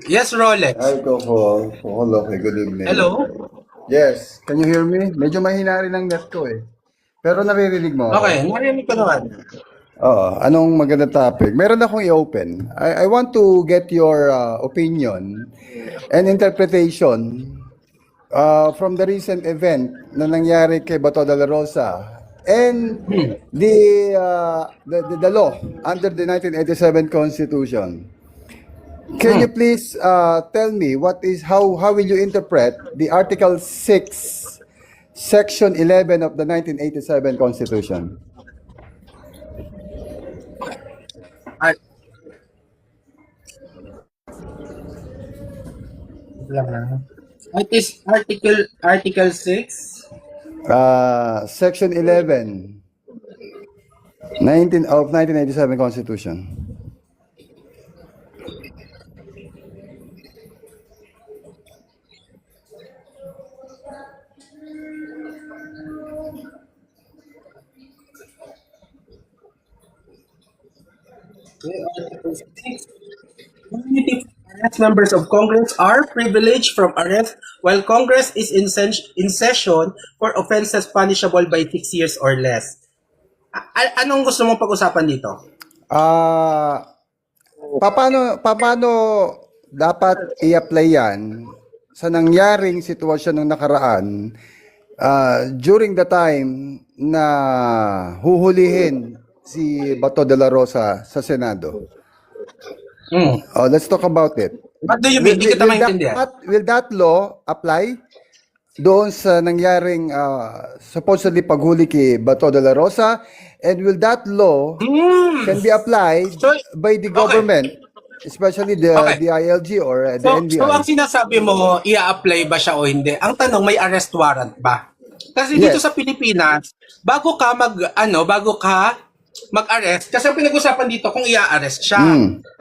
Yes, Rolex. Hi, Coco. Okay, good evening. Hello? Yes, can you hear me? Medyo mahina rin ang net ko eh. Pero naririnig mo ako. Okay, narinig ko naman. Oo, anong maganda topic? Meron akong i-open. I want to get your opinion and interpretation from the recent event na nangyari kay Bato de la Rosa and the law under the 1987 Constitution. Can you please tell me how will you interpret the Article 6, Section 11 of the 1987 Constitution? Ar- It is Article 6. Section 11, 1987 Constitution. Article 6. Immunity for arrest members of Congress are privileged from arrest while Congress is in session for offenses punishable by 6 years or less. Anong gusto mong pag-usapan dito? Paano dapat i-apply yan sa nangyaring sitwasyon ng nakaraan during the time na huhulihin si Bato de la Rosa sa Senado? Let's talk about it. What do you mean? Hindi kita maintindihan. Will that law apply doon sa nangyaring supposedly paghuli kay Bato de la Rosa? And will that law can be applied by the government, especially the ILG or the NBI? So, ang sinasabi mo, i-apply ba siya o hindi? Ang tanong, may arrest warrant ba? Kasi dito sa Pilipinas, bago ka mag-arrest, kasi ang pinag-usapan dito kung i-arrest siya.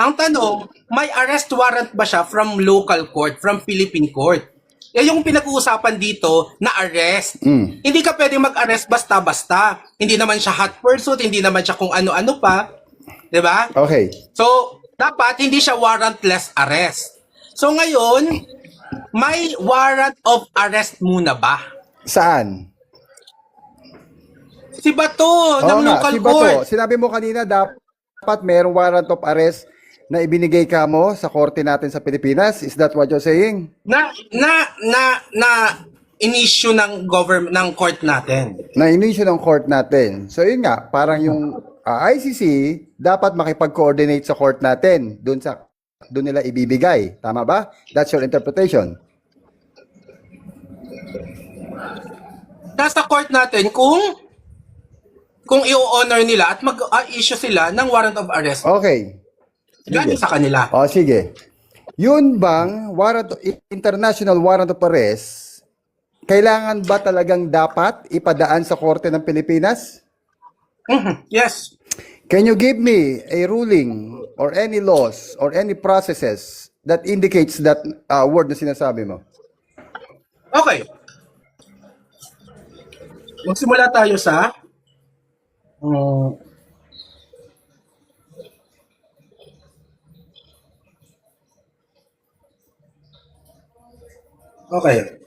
Ang tanong, may arrest warrant ba siya from local court, from Philippine court? Yung pinag-uusapan dito na arrest. Hindi ka pwedeng mag-arrest basta-basta. Hindi naman siya hot pursuit, hindi naman siya kung ano-ano pa. 'Di ba? Okay. So, dapat hindi siya warrantless arrest. So ngayon, may warrant of arrest muna ba? Saan? Si Bato ng local si court. Bato. Sinabi mo kanina dapat mayroong warrant of arrest na ibinigay ka mo sa korte natin sa Pilipinas. Is that what you're saying? Na in-issue ng government ng court natin. Na in-issue ng court natin. So yun nga, parang yung ICC dapat makipag-coordinate sa court natin doon nila ibibigay. Tama ba? That's your interpretation. Nasa court natin kung i-honor nila at mag-issue sila ng warrant of arrest. Okay. Galing sa kanila. Sige. Yun bang international warrant of arrest, kailangan ba talagang dapat ipadaan sa korte ng Pilipinas? Yes. Can you give me a ruling or any laws or any processes that indicates that word na sinasabi mo? Okay. Magsimula tayo sa okay.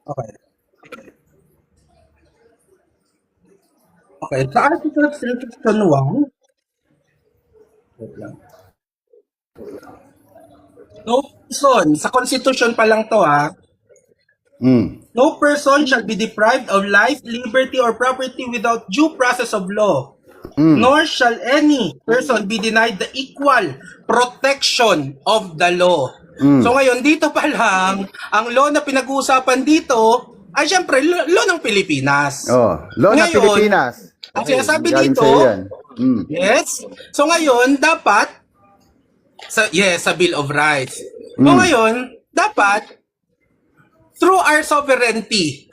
Okay. Okay. Sa Article 3, Section 1, wait lang. No person, sa Constitution pa lang to no person shall be deprived of life, liberty, or property without due process of law. Nor shall any person be denied the equal protection of the law. So ngayon, dito pa lang, ang law na pinag-uusapan dito ay syempre law ng Pilipinas. Law ng Pilipinas. Ang sinasabi galing dito, sa'yo yan. yes. So ngayon, dapat, sa Bill of Rights. So ngayon, dapat, through our sovereignty,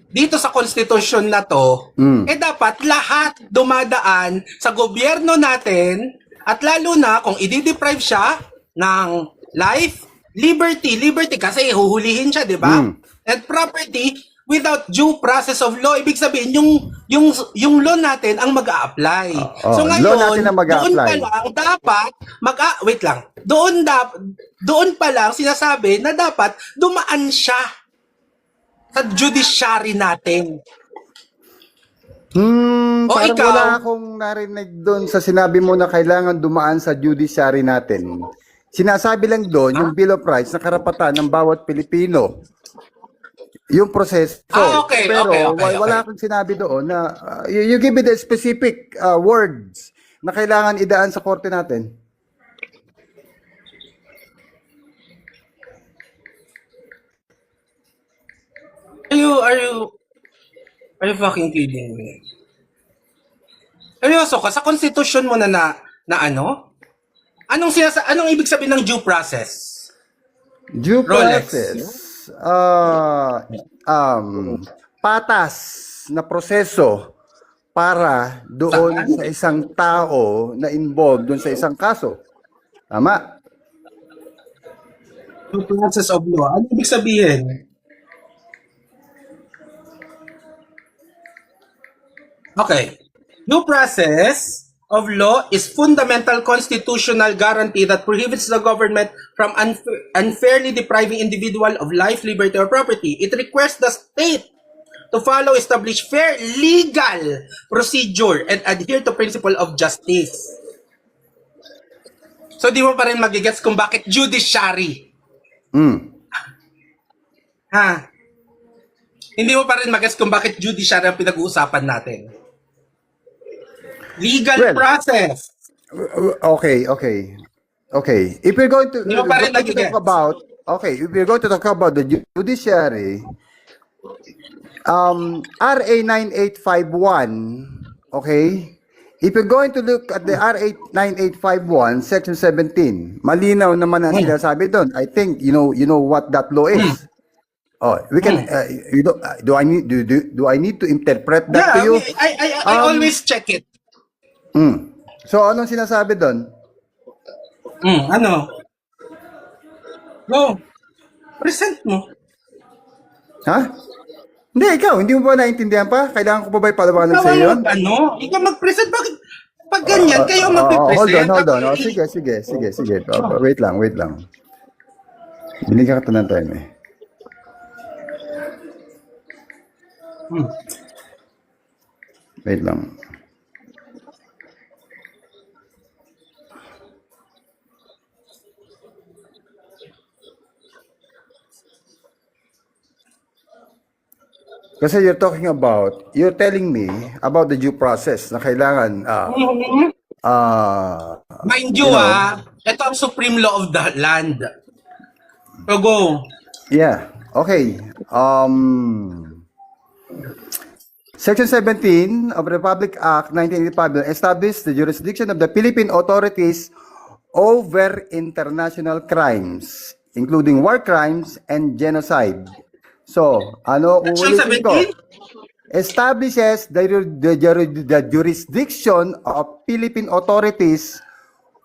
dito sa konstitusyon na to, dapat lahat dumadaan sa gobyerno natin at lalo na kung i-deprive siya ng life, liberty kasi huhulihin siya, di ba? Mm. And property without due process of law. Ibig sabihin, yung law natin ang mag-a-apply. So law ngayon, natin ang doon mag-a-apply. pa lang dapat, wait lang, doon pa lang sinasabi na dapat dumaan siya sa judiciary natin. O Parang ikaw? wala akong narinig doon sa sinabi mo na kailangan dumaan sa judiciary natin. Sinasabi lang doon yung Bill of Rights na karapatan ng bawat Pilipino. Yung proseso. Okay, Pero okay. wala akong sinabi doon na you give me the specific words na kailangan idaan sa korte natin. Are you fucking kidding me? Seryoso ka? Sa constitution mo na ano? Anong ibig sabihin ng due process? Due Rolex. process. Patas na proseso para doon Saan? sa isang tao na involved doon sa isang kaso. Tama? Due process of law. Ano ibig sabihin? Okay. Due process of law is fundamental constitutional guarantee that prohibits the government from unfairly depriving individual of life, liberty, or property. It requires the state to follow established fair legal procedure and adhere to principle of justice. So di mo pa rin magigets kung bakit judiciary. Ha? Hindi mo pa rin magets kung bakit judiciary ang pinag-uusapan natin. Legal process. Okay. If we're going to, Hindi mo pa rin talk about, if we're going to talk about the judiciary, RA 9851, okay? If you're going to look at the RA 9851, Section 17, malinaw naman ang sinasabi doon. I think you know what that law is. We can. Do I need to interpret that to you? I always check it. So anong sinasabi doon? Ano? Go. Present mo. Ha? Hindi, ikaw. Hindi mo ba naintindihan pa? Kailangan ko pa ba ipalabanan sa iyo yun? Ikaw mag-present. Bakit? Pag ganyan, kayo mag-present. Hold on. Sige. Wait lang. Binigyan ka ng time eh. Wait lang. Kasi you're telling me about the due process na kailangan, Mind you, ito ang supreme law of the land. So go. yeah, okay. Section 17 of the Republic Act 1985 established the jurisdiction of the Philippine authorities over international crimes, including war crimes and genocide. So, ano uulitin ko? Establishes the jurisdiction of Philippine authorities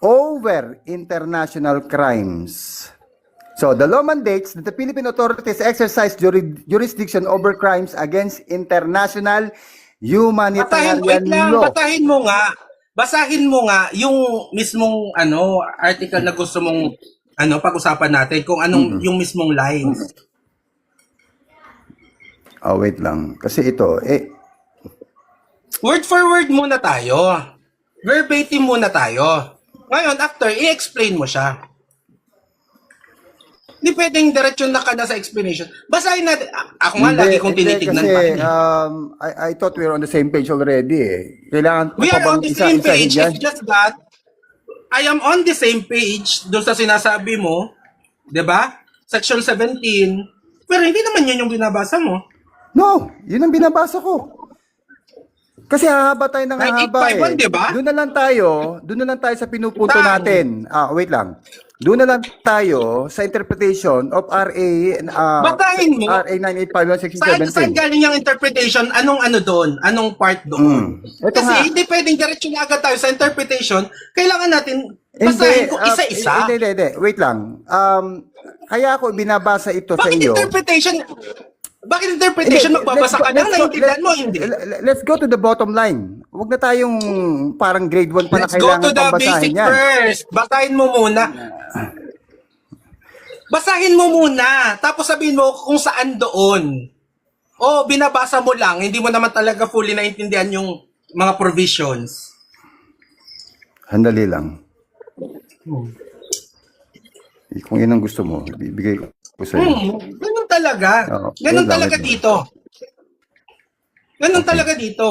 over international crimes. So, the law mandates that the Philippine authorities exercise jurisdiction over crimes against international humanitarian law. Basahin mo nga yung mismong article na gusto mong pag-usapan natin kung anong yung mismong lines. Wait lang. Kasi ito, word for word muna tayo. Verbatim muna tayo. Ngayon, after, i-explain mo siya. Hindi pwedeng diretsyon na ka na sa explanation. Basahin natin. Ako nga, lagi kong tinitignan kasi, pa. I thought we were on the same page already eh. Kailangan We pa are bang on the same isa-isahin page. yan? It's just that I am on the same page doon sa sinasabi mo. 'Di ba? Section 17. Pero hindi naman yan yung binabasa mo. No, yun ang binabasa ko. Kasi hahaba tayo ng hahaba 9851, diba? Doon na lang tayo sa pinupunto Saan? natin. Wait lang. Doon na lang tayo sa interpretation of RA Batahin mo. RA 9851 Section Saan 17. galing yung interpretation? Anong doon? Anong part doon? Ito Kasi nga. hindi pwedeng diretso na agad tayo sa interpretation. Kailangan natin Basahin ko isa-isa. Hindi. Wait lang. Kaya ako binabasa ito sa Bakit iyo. interpretation? Bakit interpretation? Magbabasa ka lang, naiintindihan mo, hindi. Let's go to the bottom line. Huwag na tayong parang grade 1 pa na Let's go kailangan to the pambasahin basic yan. first. Basahin mo muna. Basahin mo muna. Tapos sabihin mo kung saan doon. O binabasa mo lang, hindi mo naman talaga fully naintindihan yung mga provisions. Handali lang. Kung yun ang gusto mo, bibigay ko sa iyo. Ganun talaga. Oo, Ganun wait lang, talaga wait lang. dito. Ganun talaga dito.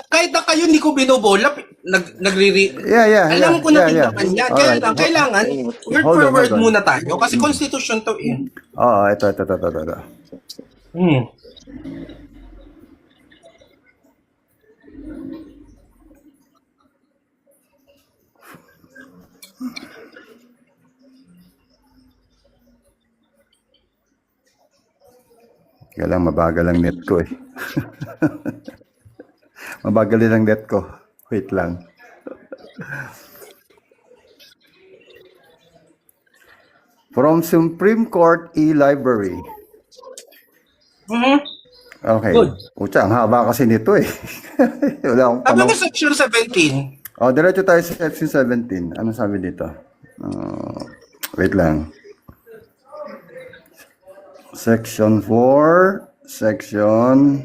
Kahit na kayo hindi ko binobola, Yeah. alam ko na yeah. tindakan yan. Kaya Alright. lang, kailangan word Hold for on, word hold on. muna tayo. Kasi constitution to eh. Oo, ito. Hmm. Kaya lang, mabagal ang net ko eh. Mabagal din ang net ko. Wait lang. From Supreme Court e-library. Mhm. Okay. Good. Utsa, ang haba kasi nito eh. Wala akong Sabi panahon. ko section 17. Diretso tayo sa section 17. Ano sabi dito? Wait lang. Section 4, section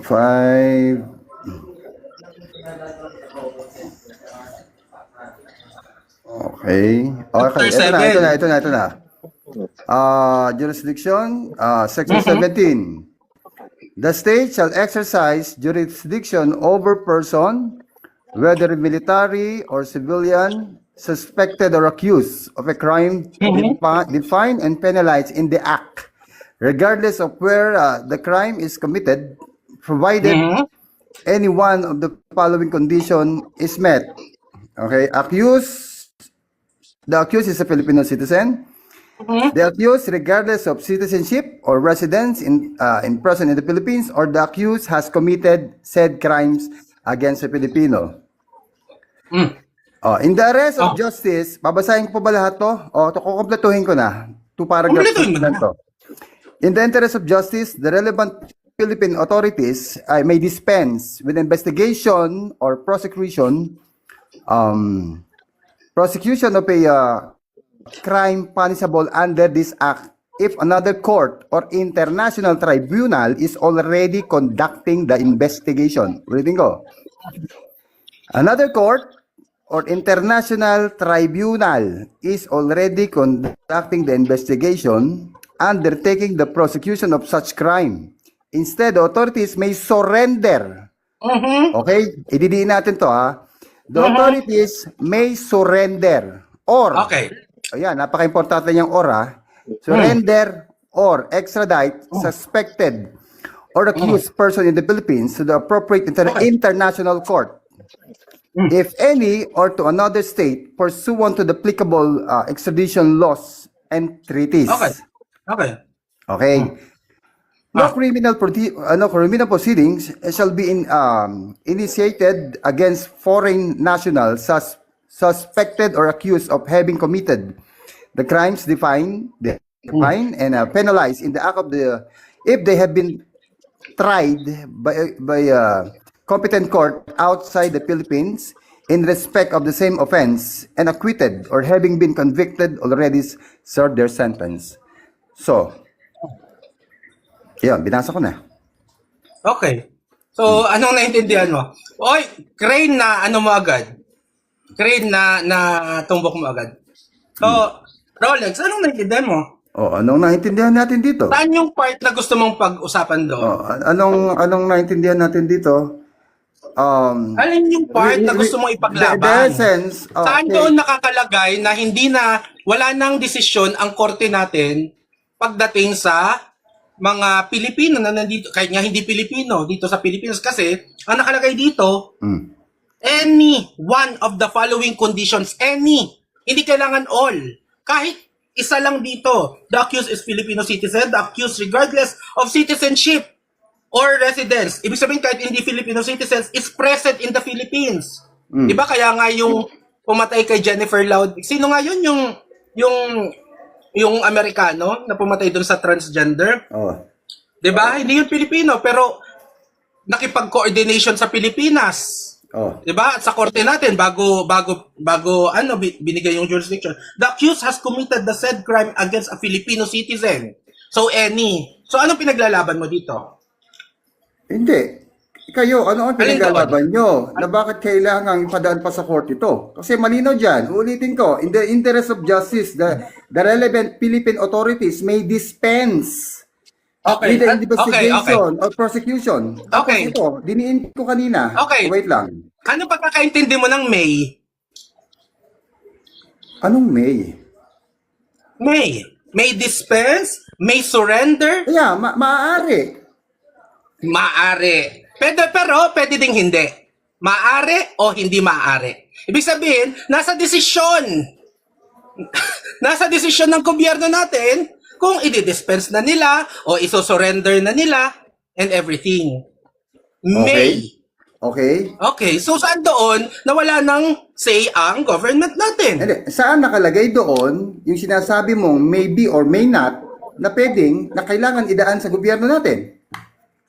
5. Okay. Okay, ito na. Jurisdiction, section 17. The state shall exercise jurisdiction over person, whether military or civilian, suspected or accused of a crime defined and penalized in the Act, regardless of where the crime is committed, provided any one of the following condition is met. Okay, the accused is a Filipino citizen. The accused, regardless of citizenship or residence in present in the Philippines, or the accused has committed said crimes against a Filipino. In the arrest of justice, babasahin ko pa ba lahat to? Kukumpletuhin ko na. 2 paragraphs Kumpletuhin mo na. to. In the interest of justice, the relevant Philippine authorities may dispense with investigation or prosecution of a crime punishable under this act if another court or international tribunal is already conducting the investigation. Ulitin ko. Another court or international tribunal is already conducting the investigation, undertaking the prosecution of such crime. Instead, the authorities may surrender. Okay? Ididiin natin to ha. The authorities may surrender or, ayan, napaka-importante niyang or ha, surrender or extradite suspected or accused person in the Philippines to the appropriate international court, if any, or to another state pursuant to the applicable extradition laws and treaties. Okay. No criminal proceedings shall be initiated against foreign nationals suspected or accused of having committed the crimes defined and penalized in the act of if they have been tried by competent court outside the Philippines in respect of the same offense and acquitted or having been convicted already served their sentence. So, yan, binasa ko na. Okay. So, anong naintindihan mo? Oy, crane na ano mo agad? Crane na tumbok mo agad. So, Rolex, anong naintindihan mo? Anong naintindihan natin dito? Saan yung part na gusto mong pag-usapan doon? Anong naintindihan natin dito? Alin yung part na gusto mong ipaglaban? The essence, Saan doon nakakalagay na wala nang desisyon ang korte natin pagdating sa mga Pilipino na nandito, kahit nga hindi Pilipino, dito sa Pilipinas, kasi ang nakalagay dito, any one of the following conditions, hindi kailangan all. Kahit isa lang dito, the accused is Filipino citizen, the accused regardless of citizenship. or residents, ibig sabihin kahit hindi Filipino citizens, is present in the Philippines. Di ba? Kaya nga yung pumatay kay Jennifer Loud, sino nga yun? Yung Amerikano na pumatay doon sa transgender? Oh. Di ba? Hindi yun Pilipino, pero nakipag-coordination sa Pilipinas. Oh. 'Di ba? At sa korte natin bago binigay yung jurisdiction. The accused has committed the said crime against a Filipino citizen. So anong pinaglalaban mo dito? Hindi. Kayo, ano ang Alin pinaglalaban nyo? Na bakit kailangan ipadaan pa sa court ito? Kasi malinaw dyan, ulitin ko, in the interest of justice, the relevant Philippine authorities may dispense Okay. with the investigation Okay. or prosecution. Okay. Tapos ito, diniin ko kanina. Okay. Wait lang. Ano pagkakaintindi mo ng May? Anong May? May dispense? May surrender? Kaya, maaari. Maaari. Pero pwede ding hindi. Maaari o hindi maaari. Ibig sabihin, nasa desisyon. Nasa desisyon ng gobyerno natin kung i-dispense na nila o iso-surrender na nila and everything. May. Okay. Okay, so saan doon na wala nang say ang government natin? Hindi, saan nakalagay doon yung sinasabi mong maybe or may not na pwedeng na kailangan idaan sa gobyerno natin?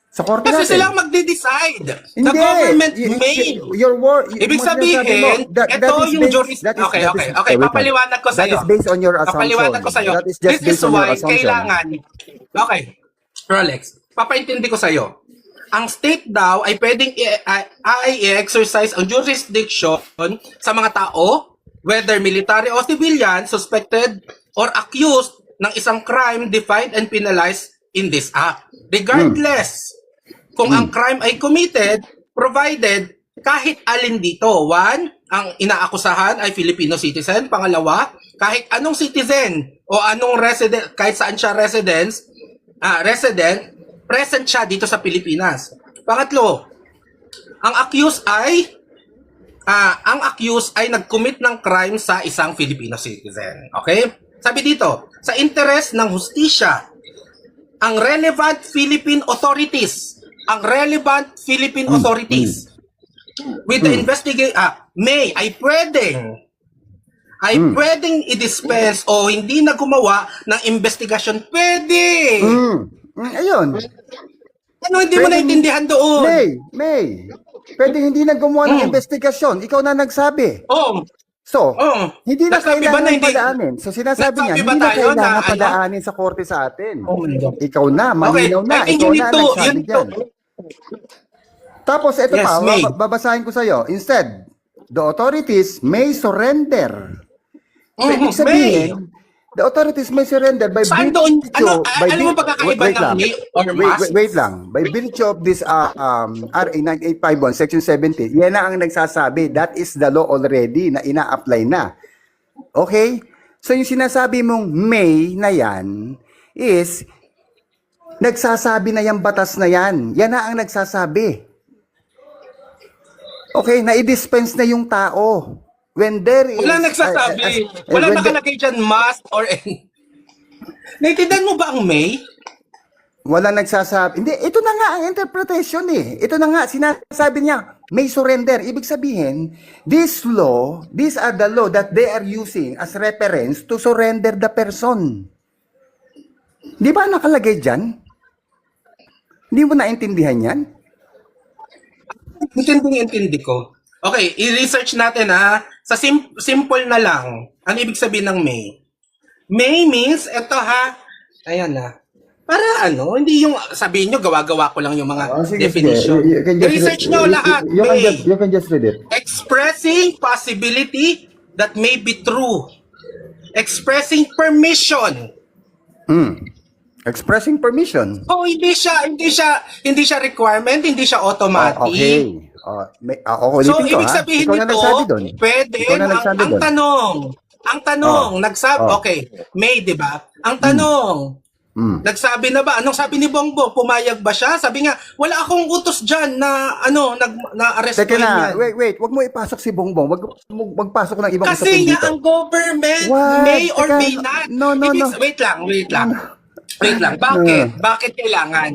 Sa korte Kasi natin. silang magde-decide. The Hindi. government may. Your word, Ibig sabihin, ito yung jurisdiction. Okay. Papaliwanag ko That sa'yo. is based on your assumption. Papaliwanag ko sa'yo. That is just This is based on your why assumption. kailangan. Okay. Rolex, papaintindi ko sa'yo. Ang state daw ay pwedeng i-exercise ang jurisdiction sa mga tao, whether military o civilian, suspected or accused ng isang crime defined and penalized in this act. Regardless kung ang crime ay committed, provided kahit alin dito. One, ang inaakusahan ay Filipino citizen. Pangalawa, kahit anong citizen o anong resident, kahit saan siya resident, present siya dito sa Pilipinas. Pangatlo, ang accused ay nag-commit ng crime sa isang Filipino citizen. Okay? Sabi dito, sa interest ng hustisya, ang relevant Philippine authorities with the ay pwedeng i-dispense o hindi na gumawa ng investigasyon. Pwede! Ayun. Ano hindi mo naintindihan doon? May. Pwede hindi na gumawa ng investigasyon. Ikaw na nagsabi. So, hindi na Nasabi ba kailangan na hindi- padaanin. So, sinasabi niya, Nasabi ba hindi na tayo kailangan na ano? padaanin sa korte sa atin. Oh my God. Ikaw na, malinaw na. I think Ikaw you na need to, nagsabi dyan. Tapos, ito Yes, pa, may. babasahin ko sa'yo. Instead, the authorities may surrender. So, Mhm, ibig sabihin, the authorities may surrender by Saan doon? virtue- by Alam mo vir- pagkakaiba wait ng lang. may or must? Wait lang. By virtue of this RA 9851, Section 70, yan na ang nagsasabi. That is the law already na ina-apply na. Okay? So, yung sinasabi mong may na yan is nagsasabi na yung batas na yan. Yan na ang nagsasabi. Okay? Na-i-dispense na yung tao. When there is... Wala nagsasabi. Wala when nakalagay dyan must or any. Naintindihan mo ba ang may? Wala nagsasabi. Hindi, ito na nga ang interpretation eh. Ito na nga, sinasabi niya, may surrender. Ibig sabihin, these are the law that they are using as reference to surrender the person. Di ba nakalagay dyan? Hindi mo naintindihan yan? Intindi ko. Okay, i-research natin ha. Sa simple na lang, ano ibig sabihin ng may? May means, eto ha, ayan na. Para ano, hindi yung sabihin nyo, gawa-gawa ko lang yung mga definition. I-research nyo lahat. May. You can just read it. Expressing possibility that may be true. Expressing permission. Expressing permission. Oh, hindi siya requirement, hindi siya automatic. Okay. Ulitin So, ko, ibig ha? sabihin Ikaw na nito, nagsabi doon. pwede, Ikaw na nagsabi doon. ang tanong, okay, may, di ba? Ang tanong, nagsabi na ba? Anong sabi ni Bongbong? Pumayag ba siya? Sabi nga, wala akong utos dyan na, na-arrest Teka ko na, yan. wait, wag mo ipasok si Bongbong. Wag magpasok ng ibang Kasi usapin nga, dito. ang government What? may or Teka, may not. no. Wait lang. Bakit? Bakit kailangan?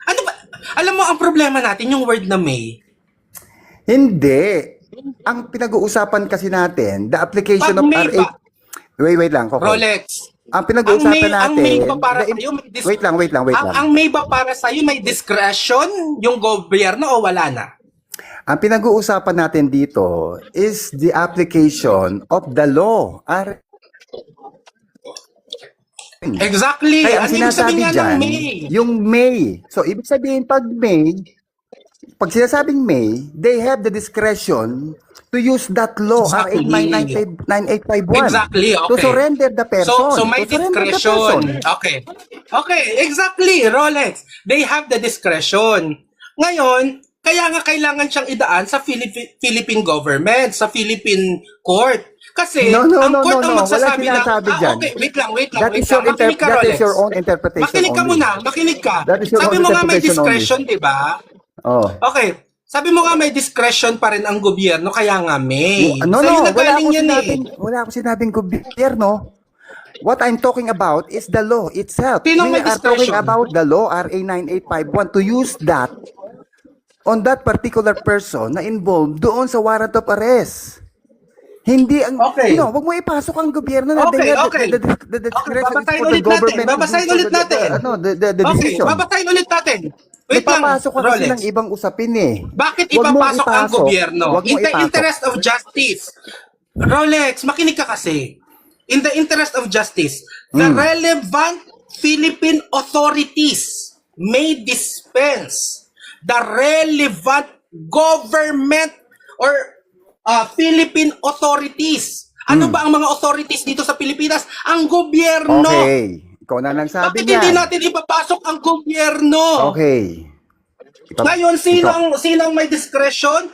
Ano ba? Alam mo, ang problema natin, yung word na may. Hindi. Ang pinag-uusapan kasi natin, the application Pag of may RA... ba, Wait lang, okay. Rolex, Ang pinag-uusapan ang may natin... ba para sa'yo, Wait lang. ang may ba para sa'yo, may discretion yung gobyerno o wala na? Ang pinag-uusapan natin dito is the application of the law. Exactly. Kaya ang Ano yung sabi sinasabi nga dyan, ng may? yung may. So, ibig sabihin, pag sinasabing may, they have the discretion to use that law, Exactly. RA 9851. Exactly, okay. To surrender the person. So may To surrender the discretion. person. Okay, exactly, Rolex. They have the discretion. Ngayon, kaya nga kailangan siyang idaan sa Philippine government, sa Philippine court. Kasi No. ang court ang Walang magsasabi na, sinasabi dyan. okay, wait lang. That is your Makinig ka, that Rolex. is your own interpretation Makinig ka only. muna, makinig ka. That is your Sabi own mo nga may interpretation discretion, di ba? Oh. Okay. Sabi mo nga may discretion pa rin ang gobyerno, kaya nga may. No, Sa'yo wala nagaling akong yan wala akong sinabing gobyerno. What I'm talking about is the law itself. Sinong may We are talking discretion? about the law, RA 9851, to use that on that particular person na involved doon sa warrant of arrest. Hindi ang, Okay. wag mo ipasok ang gobyerno na Okay, they have okay. the discretion is babasahin for the ulit natin. government to Babasahin do ulit natin. the Okay, decision. babasahin ulit natin. Wait lang, Ipapasok ka kasi Rolex. ng ibang usapin eh. Bakit Wag mo ipapasok ang ipasok. gobyerno? Wag mo In the ipasok. interest of justice. Rolex, makinig ka kasi. In the interest of justice, the relevant Philippine authorities may dispense the relevant government or Philippine authorities. Ano ba ang mga authorities dito sa Pilipinas? Ang gobyerno. Okay. Ikaw na nagsabi Bakit niyan. hindi natin ipapasok ang gobyerno? Okay. Ngayon, sinang may discretion?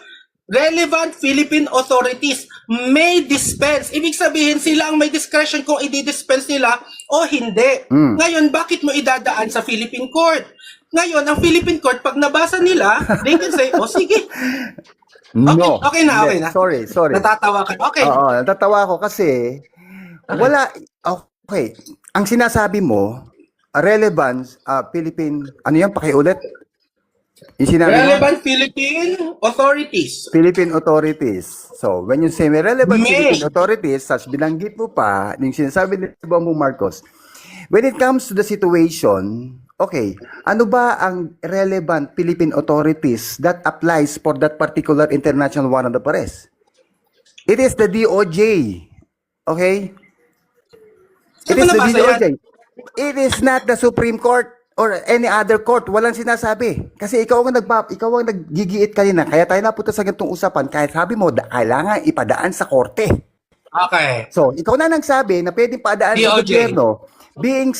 Relevant Philippine authorities may dispense. Ibig sabihin, sila ang may discretion kung i-dispense nila o hindi. Ngayon, bakit mo idadaan sa Philippine court? Ngayon, ang Philippine court, pag nabasa nila, they can say, oh sige. No. Okay na. Sorry. Natatawa ka. Okay. Oo, natatawa ako kasi wala, okay. Ang sinasabi mo, relevance, Philippine, ano yan, pakiulit? Yung sinabi mo? Relevant Philippine authorities. Philippine authorities. So, when you say may relevant May. Philippine authorities, such binanggit mo pa, yung sinasabi ni Bongbong Marcos, when it comes to the situation, okay, ano ba ang relevant Philippine authorities that applies for that particular international warrant of arrest? It is the DOJ. Okay? It Saan is mo the nabasa DOJ. It is not the Supreme Court or any other court. Walang sinasabi. Kasi ikaw ang naggigiit kanina. Kaya tayo napunta sa ganitong usapan. Kahit sabi mo, kailangan ipadaan sa korte. Okay. So, ikaw na nagsabi na pwedeng padaan sa DOJ. gobyerno being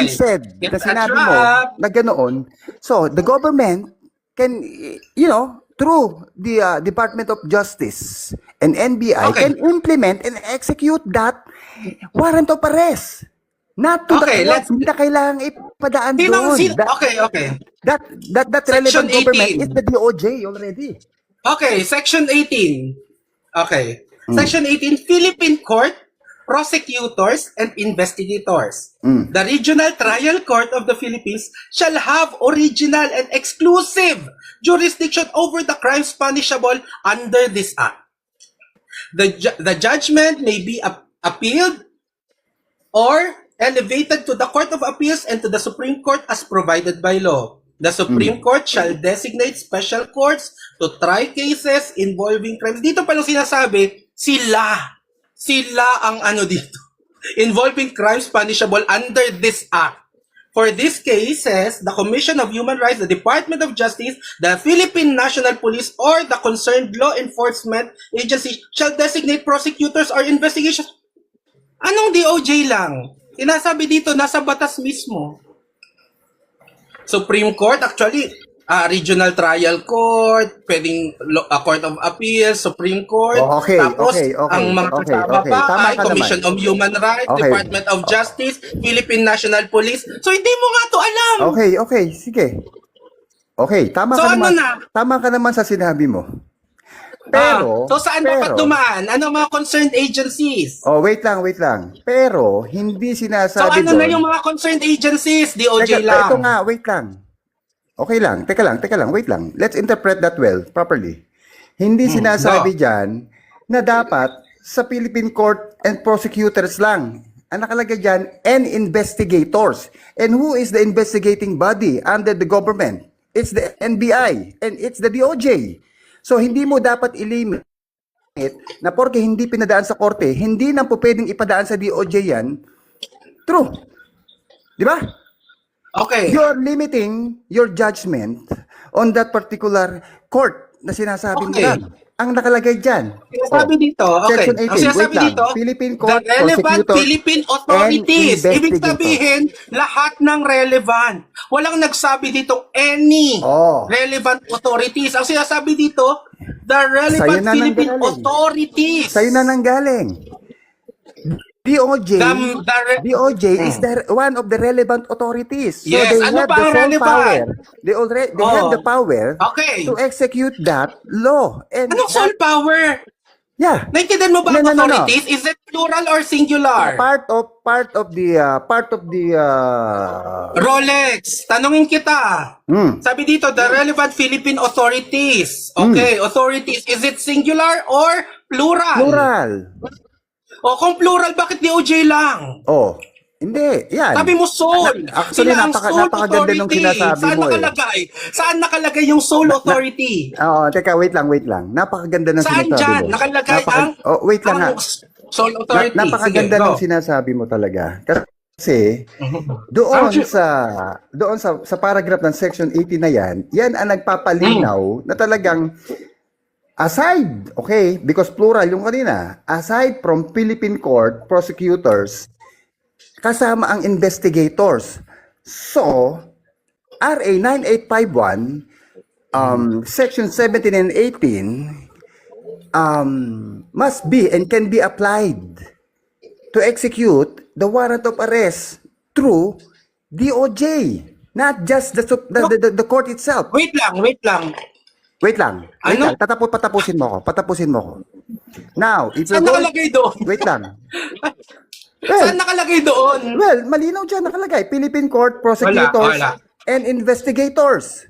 said na It's sinabi a mo trap. na ganoon. So, the government can, through the Department of Justice and NBI Okay. can implement and execute that warrant of arrest. Not to Okay, the court. let's- Hindi na kailangan ipadaan doon. Okay. That Section relevant government 18. is the DOJ already. Okay, Section 18. Okay. Section 18, Philippine Court, Prosecutors, and Investigators. The Regional Trial Court of the Philippines shall have original and exclusive jurisdiction over the crimes punishable under this Act. The judgment may be appealed or elevated to the Court of Appeals and to the Supreme Court as provided by law. The Supreme Court shall designate special courts to try cases involving crimes. Dito pa lang sinasabi, sila ang ano dito, involving crimes punishable under this Act. For these cases, the Commission of Human Rights, the Department of Justice, the Philippine National Police, or the concerned law enforcement agency shall designate prosecutors or investigations. Anong DOJ lang? Sinasabi dito, nasa batas mismo. Supreme Court, actually, Regional Trial Court, pwedeng Court of Appeals, Supreme Court. Oh, okay, Tapos, okay. ang mga kasama Okay. pa Tama ay ka Commission naman. of Human Rights, Okay. Department of Justice, Philippine National Police. So, hindi mo nga to alam. Okay, sige. Okay, tama So, ka ano naman. na? Tama ka naman sa sinabi mo. Pero, so, saan dapat dumaan? Ano mga concerned agencies? Oh, wait lang. Pero, hindi So, sinasabi ano na doon. yung mga concerned agencies? DOJ Teka, lang. ito nga, wait lang. Okay lang. Teka lang. Wait lang. Let's interpret that well, properly. Hindi sinasabi dyan na dapat sa Philippine Court and prosecutors lang. Ang nakalagay dyan, and investigators. And who is the investigating body under the government? It's the NBI and it's the DOJ. So, hindi mo dapat ilimit na porke hindi pinadaan sa korte, hindi na po pwedeng ipadaan sa DOJ yan. True. Di ba? Okay. You're limiting your judgment on that particular court na sinasabi mo Okay. lang. Ang nakalagay dyan. Sinasabi dito, okay. Section 18, Ang sinasabi wait lang. dito, Philippine the Court, relevant prosecutors, Philippine and authorities. Ibig investigators. sabihin, lahat ng relevant. Walang nagsabi dito any relevant authorities. Ang sinasabi dito, the relevant Sa'yo na Philippine nanggaling. authorities. Sa'yo na nanggaling. DOJ DOJ is one of the relevant authorities. So Yes, they ano have pa the ang sole relevant? power. They have the power Okay. to execute that law. And Anong sole power? yeah. Naintindihan mo ba ang No. authorities? Is it plural or singular? Part of the Rolex, tanungin kita. Sabi dito, the relevant Philippine authorities. Okay, authorities, is it singular or plural? plural. O kung plural, bakit DOJ lang? Oh, hindi. Yan. Sabi mo sole. Actually, Sila ang sole napakaganda nung authority. sinasabi Saan mo eh. nakalagay? Saan nakalagay yung sole authority? Oo, teka, wait lang. Napakaganda ng Saan sinasabi dyan? mo. Nakalagay ang wait lang ha. ang sole authority. Napakaganda Sige, ng go. sinasabi mo talaga. Kasi doon sa paragraph ng section 18 na yan ang nagpapalinaw na talagang aside, okay, because plural yung kanina, aside from Philippine Court prosecutors, kasama ang investigators. So, RA 9851, section 17 and 18, must be and can be applied to execute the warrant of arrest through DOJ, not just the court itself. Wait lang. Wait lang. Ano? Patapusin mo ko. Now, if you're Saan going... nakalagay doon? Wait lang. Saan nakalagay doon? Well, malinaw dyan nakalagay. Philippine Court, prosecutors, Wala. and investigators.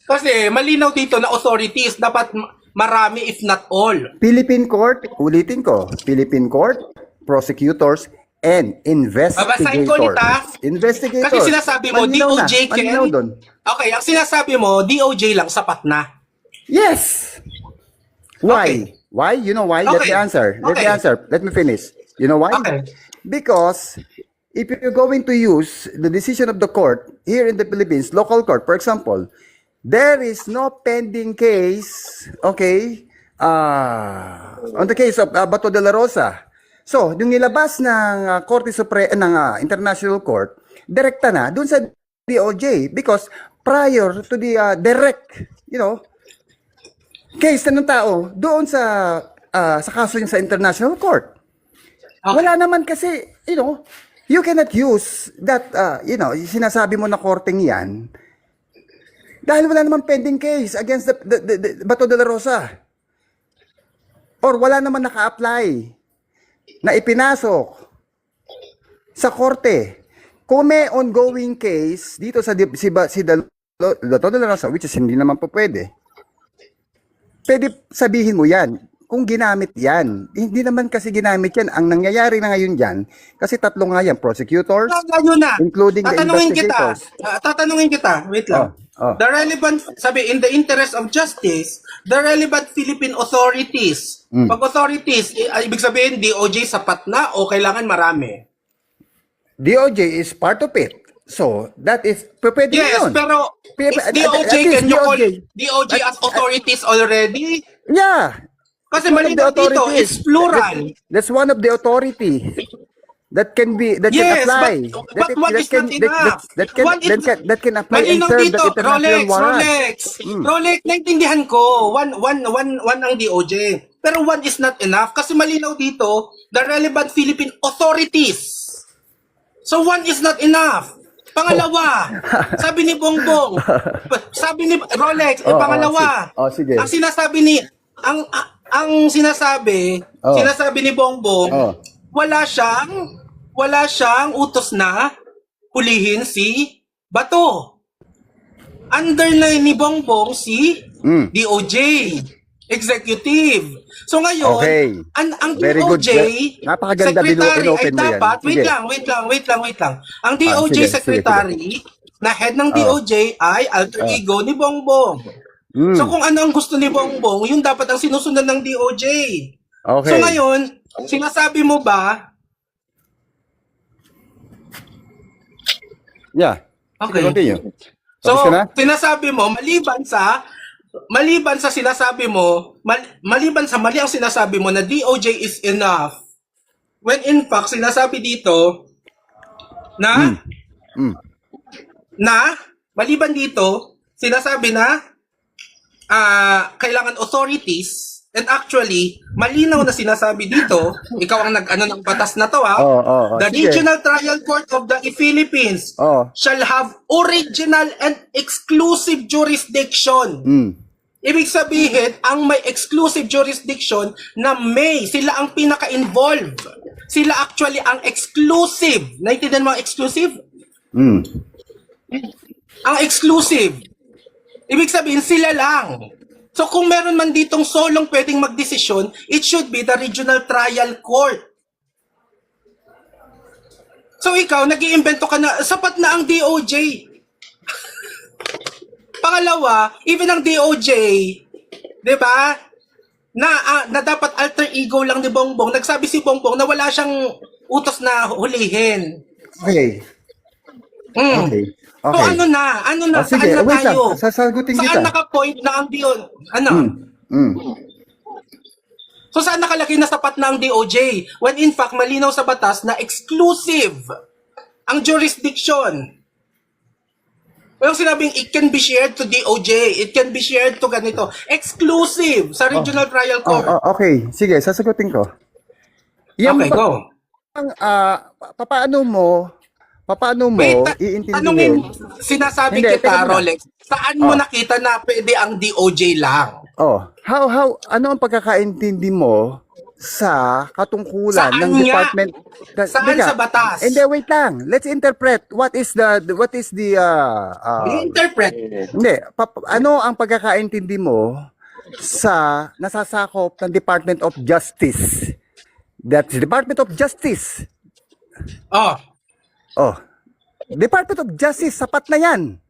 Kasi malinaw dito na authorities, dapat marami if not all. Philippine Court, ulitin ko, Philippine Court, prosecutors, and Babasahin ko ulit, ha? investigators. Investigators. Kasi sinasabi mo, Malinaw na. DOJ can... Malinaw doon. Okay, ang sinasabi mo, DOJ lang, sapat na. Yes! Why? Okay. Why? You know why? Let Okay. me answer. Let me finish. You know why? Okay. Because if you're going to use the decision of the court here in the Philippines, local court, for example, there is no pending case, okay, on the case of Bato de la Rosa. So, yung nilabas ng Korte Suprema ng International Court, direkta na dun sa DOJ because prior to the direct, case na ng tao doon sa kaso niya sa International Court. Okay. Wala naman kasi, you cannot use that, sinasabi mo na korteng yan dahil wala naman pending case against the Bato de la Rosa. Or wala naman naka-apply na ipinasok sa korte. Kung may ongoing case dito sa Bato de la Rosa, which is hindi naman po pwede sabihin mo yan. Kung ginamit yan, hindi naman kasi ginamit yan. Ang nangyayari na ngayon dyan, kasi tatlo nga yan, prosecutors, including the investigators. Tatanungin kita, wait lang. The relevant, sabi, in the interest of justice, the relevant Philippine authorities, pag authorities, ibig sabihin, DOJ sapat na o kailangan marami? DOJ is part of it. So, that is, pwede Yes, yun. pero is At DOJ, least can you call DOJ. DOJ as authorities already? Yeah. Kasi One of the malinaw dito, authorities. it's plural. That's one of the authority that can Yes, apply. but one is not enough. That can apply and Malinang serve dito, the international warrant. Rolex, naintindihan ko, one ang DOJ. Pero one is not enough kasi malinaw dito, the relevant Philippine authorities. So one is not enough. Pangalawa, sabi ni Bongbong, sabi ni Rolex, pangalawa. Sige. Ang sinasabi ni ang sinasabi ni Bongbong, wala siyang utos na hulihin si Bato. under na ni Bongbong si Mm. DOJ, executive. So ngayon, Okay. ang Very good. DOJ Napakaganda, secretary ay inopen mo yan. dapat, Sige. wait lang. Ang DOJ sige, secretary na head ng Oh. DOJ ay alter ego ni Bongbong. Mm. So kung ano ang gusto ni Bongbong, yun dapat ang sinusunod ng DOJ. Okay. So ngayon, sinasabi mo ba, Yeah. okay. Continue. So, Tapos ka na? sinasabi mo, maliban sa sinasabi mo, maliban sa mali ang sinasabi mo na DOJ is enough, when in fact, sinasabi dito na, maliban dito, sinasabi na, kailangan authorities, and actually, malinaw na sinasabi dito, ikaw ang nag-ano ng batas na to, ha? The Sige. Regional Trial Court of the Philippines Oh. shall have original and exclusive jurisdiction. Mm. Ibig sabihin, ang may exclusive jurisdiction na sila ang pinaka-involved. Sila actually ang exclusive. Naintindihan mo ang exclusive? Mm. Ang exclusive. Ibig sabihin, sila lang. So kung meron man ditong solong pwedeng magdesisyon, it should be the Regional Trial Court. So ikaw, nag-iimbento ka na, sapat na ang DOJ. Pangalawa, even ang DOJ, di ba, na dapat alter ego lang ni Bongbong, nagsabi si Bongbong na wala siyang utos na hulihin. Okay. Mm. Okay. So Okay. ano na, Sige, saan na wait lang. tayo? Sasagutin kita. Saan naka-point na ang DOJ? Ano? Mm. So saan nakalagay na sapat na ang DOJ? When in fact, malinaw sa batas na exclusive ang jurisdiction. Walang sinabing it can be shared to DOJ, it can be shared to ganito. Exclusive sa Regional Trial Court. Okay. Sige, sasagutin ko. Okay, go. Paano mo Wait, tanungin, iintindihin? sinasabi Hindi, kita, teka muna. Rolex, saan mo nakita na pwede ang DOJ lang? Ano ang pagkakaintindi mo sa katungkulan Saan ng nga? department? Saan sa batas? Hindi, wait lang. Let's interpret. What is the I-interpret. Hindi, ano ang pagkakaintindi mo sa nasasakop ng Department of Justice? That's Department of Justice. Department of Justice, sapat na yan.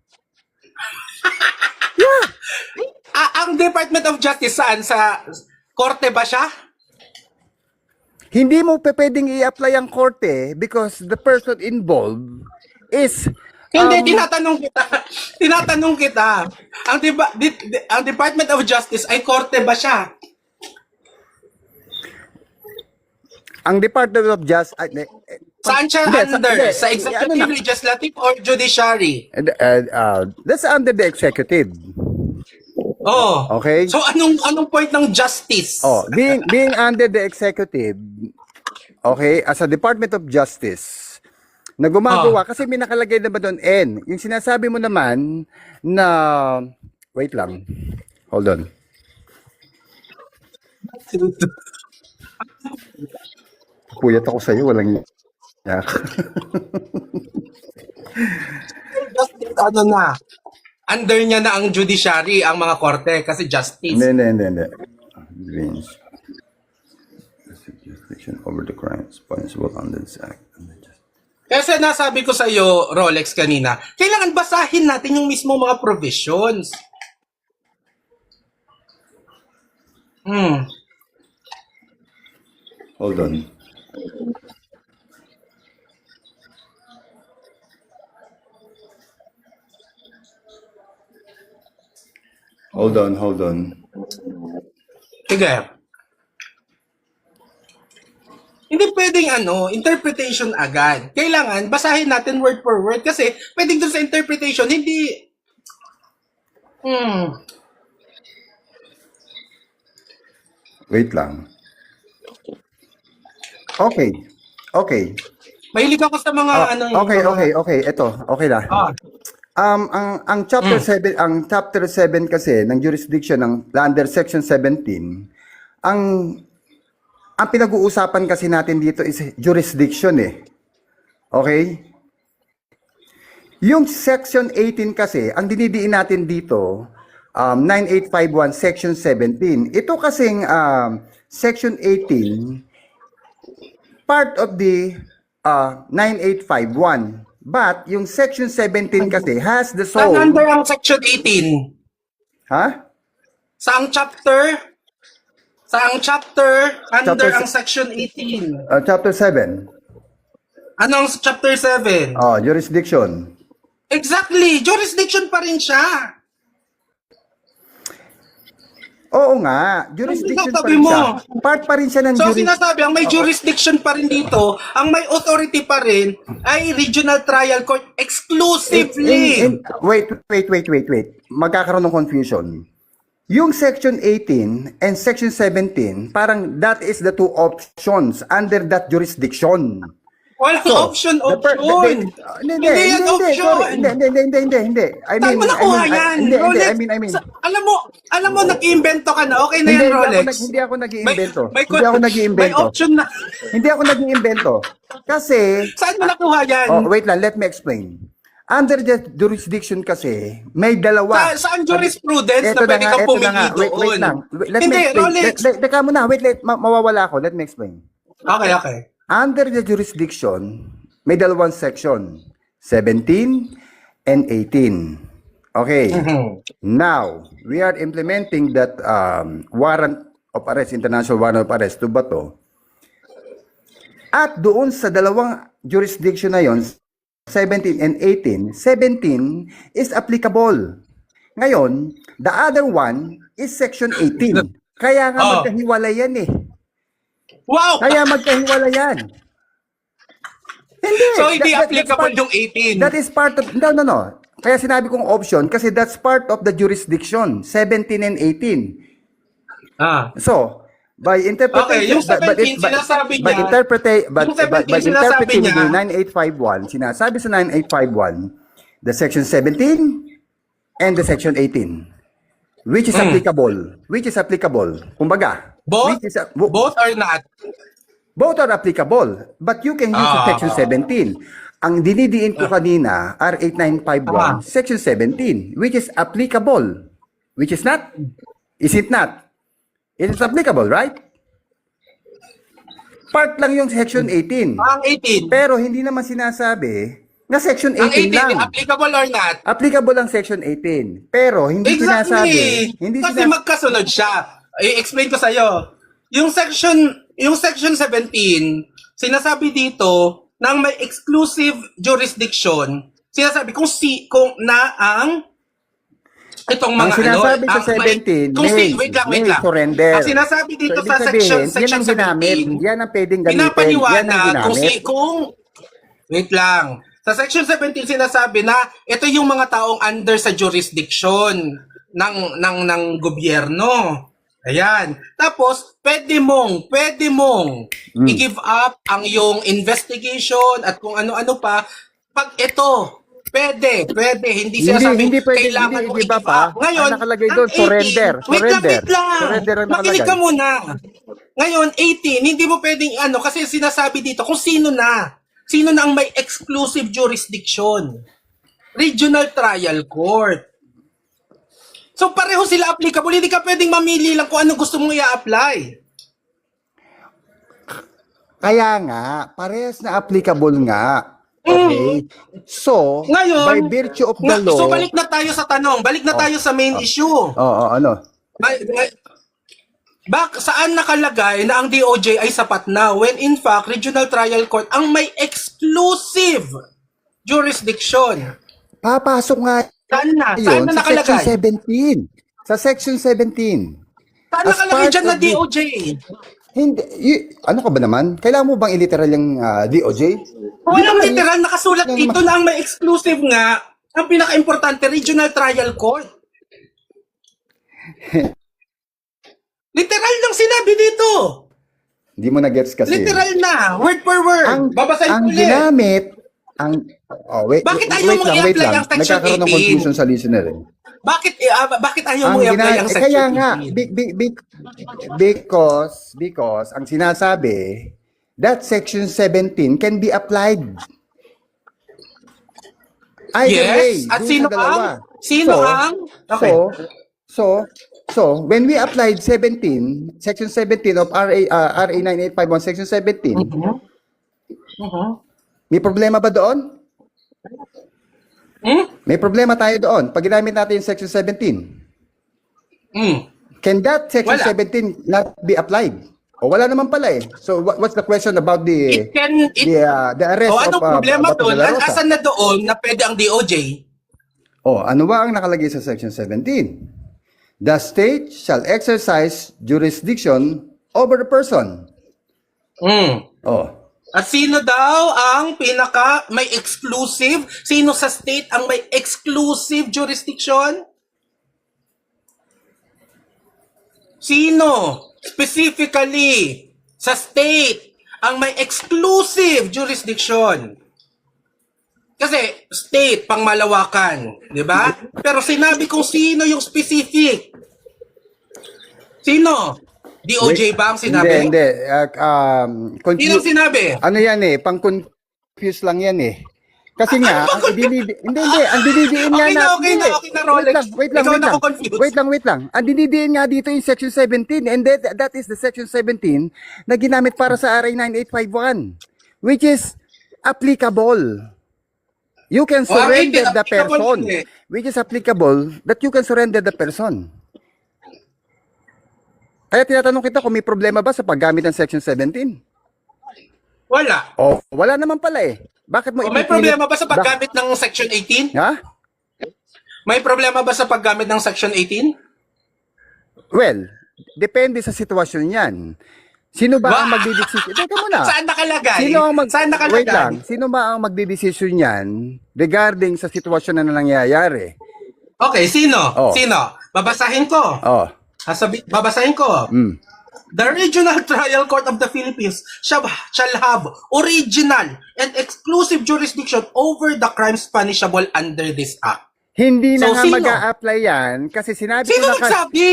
Yeah. Ang Department of Justice saan? Sa korte ba siya? Hindi mo pwedeng i-apply ang korte because the person involved is Hindi, tinatanong kita. Ang Department of Justice ay korte ba siya? ang Department of Justice Saan siya under? Sa executive, legislative, or judiciary? that's under the executive. Okay? So anong point ng justice? Being under the executive, okay, as a Department of Justice, na gumagawa, kasi may nakalagay na ba doon, N. Yung sinasabi mo naman na, wait lang, hold on. Puyat ako sa'yo, walang yak. Justice, under niya na ang judiciary, ang mga korte, kasi justice. Hindi. Means jurisdiction over the crimes punishable under this act. Kasi nasabi ko sa iyo, Rolex, kanina, kailangan basahin natin yung mismo mga provisions. Hold on. Hold on. Sige. Hindi pwedeng interpretation agad. Kailangan basahin natin word for word kasi pwedeng doon sa interpretation, hindi... Wait lang. Okay. Mahilig ako sa mga Okay. Ito, okay na. Ang chapter 7 kasi ng jurisdiction ng under section 17, ang pinag-uusapan kasi natin dito is jurisdiction eh. Okay? Yung Section 18 kasi, ang dinidiin natin dito, 9851 Section 17. Ito kasing Section 18, part of the 9851. But yung Section 17 kasi has the Saan soul. under ang Section 18? Ha? Saang chapter? Saang chapter under Chapter ang Section 18? Chapter 7. Anong chapter 7? Jurisdiction. Exactly! Jurisdiction pa rin siya. Oo nga, jurisdiction pa Sabi rin mo. siya. Part pa rin siya ng So sinasabi, ang may jurisdiction pa rin dito, ang may authority pa rin ay Regional Trial Court exclusively. Wait. Magkakaroon ng confusion. Yung Section 18 and Section 17, parang that is the two options under that jurisdiction. Walang option. Hindi yan option. Hindi. Saan mo nakuha yan? Rolex, alam mo, nag-iimbento ka na. Okay na yan, Rolex. Hindi ako nag-iimbento. May May option na. Hindi ako nag-iimbento. Kasi, Saan mo nakuha yan? wait lang, let me explain. Under the jurisdiction kasi, may dalawa. Saan jurisprudence na pwede kang pumili doon? Wait lang. Let me Hindi, explain. Rolex. Teka muna, mawawala ako. Let me explain. Okay. Under the jurisdiction, may dalawang section, 17 and 18. Okay. Now, we are implementing that warrant of arrest, international warrant of arrest to Bato. At doon sa dalawang jurisdiction na yon, 17 and 18, 17 is applicable. Ngayon, the other one is section 18. Kaya nga magkahiwalay yan eh. Wow! Kaya magkahiwalay yan. Hindi. So, hindi applicable yung 18. That is part of, no. Kaya sinabi kong option kasi that's part of the jurisdiction, 17 and 18. So, by interpretation, Okay, yung 17 sinasabi niya, by sinasabi interpreting niya, the 9851, sinasabi sa 9851, the section 17 and the section 18, which is applicable. Kumbaga, both are not. both are applicable, but you can use the section 17. Ang dinidiin ko kanina, R8951, section 17, which is applicable. Which is not? Is it not? It is applicable, right? Part lang yung section 18. Ang 18. Pero hindi naman sinasabi na section 18 Ang 18, lang. applicable or not? Applicable ang section 18. Pero hindi sinasabi. Kasi magkasunod siya. I-explain ko sa'yo. Yung section 17, sinasabi dito ng may exclusive jurisdiction, sinasabi kung ang itong mga ang sinasabi sa 17, wait lang. surrender. Ang sinasabi dito So, sa ibig sabihin, section yan ang ginamit. 17, Yan ang pwedeng gamitin. Yan ang pinapaliwanag ginamit. wait lang. Sa section 17 sinasabi na ito yung mga taong under sa jurisdiction ng gobyerno. Ayan. Tapos pwede mong i-give up ang yung investigation at kung ano-ano pa pag ito pwede hindi siya sabi kailangan mo hindi ba i-give pa? up. Ngayon, ang nakalagay ang doon, 18, surrender. Wait lang. Surrender ang nakalagay. Makinig ka muna. Ngayon, 18, hindi mo pwedeng kasi sinasabi dito kung sino na ang may exclusive jurisdiction. Regional Trial Court. So pareho sila applicable. Hindi ka pwedeng mamili lang kung ano gusto mong i-apply. Kaya nga, parehas na applicable nga. Okay? So, Ngayon, by virtue of the law... So balik na tayo sa tanong. Balik na tayo sa main issue. ano? Saan nakalagay na ang DOJ ay sapat na when in fact Regional Trial Court ang may exclusive jurisdiction? Papasok nga Saan na yun sa nakalagay? section 17. Sa section 17. Saan As nakalagay part dyan na of the- DOJ? Hindi, ano ka ba naman? Kailangan mo bang iliteral yung DOJ? Walang literal nakasulat dito na ang may exclusive nga ang pinaka-importante Regional Trial Court. Literal lang sinabi dito. Hindi mo na-gets kasi. Literal na. Word for word. Babasahin ang ko ulit. ginamit, Bakit ayaw mong wait i-apply lang. ang section Nagkakaroon ng 18? confusion sa listener. Bakit ayaw mo i-apply ang section Kaya nga, 18? because ang sinasabi, that section 17 can be applied. Either way, Yes. At dun sino sa dalawa. ang? Sino ang? Okay. So, when we applied 17, Section 17 of RA 9851, Section 17, Mhm. Mhm. may problema ba doon? Hmm? May problema tayo doon. Pag ginamit natin yung Section 17, Hmm. can that Section Wala. 17 not be applied? O wala naman pala eh. So, what's the question about It can, the arrest of anong problema Bato de doon? la Rosa? Asan na doon na pwede ang DOJ? Ano ba ang nakalagay sa Section 17? The state shall exercise jurisdiction over the person. Hmm. Oh, At sino daw ang may exclusive? Sino sa state ang may exclusive jurisdiction? Sino specifically sa state ang may exclusive jurisdiction? Kasi state pang malawakan, di ba? Pero sinabi kong sino yung specific. Sino? DOJ ba ang sinabi? Hindi. Sino ang sinabi? Ano yan eh, pang-confuse lang yan eh. Kasi nga, ang dinidiin nga Okay na, okay na, okay na, Rolex. Ikaw na ako confused. Wait lang. Ang dinidiin nga dito yung Section 17 and that is the Section 17 na ginamit para sa RA 9851 which is applicable. You can surrender the person. Which is applicable that you can surrender the person. Kaya tinatanong kita kung may problema ba sa paggamit ng Section 17? Wala. Wala naman pala eh. Bakit mo May problema ba sa paggamit ng Section 18? Ha? May problema ba sa paggamit ng Section 18? Well, depende sa sitwasyon yan. Sino ba ang magdidesisyon? Teka muna. Saan nakalagay? Saan nakalagay? Wait lang. Sino ba ang magdidesisyon yan regarding sa sitwasyon na nangyayari? Okay, sino? Oh. Sino? Babasahin ko. Oh. Babasahin ko. Mm. The Regional Trial Court of the Philippines shall have original and exclusive jurisdiction over the crimes punishable under this act. Hindi na So, nga sino? mag-a-apply yan kasi sinabi Sino ko na nagsabi?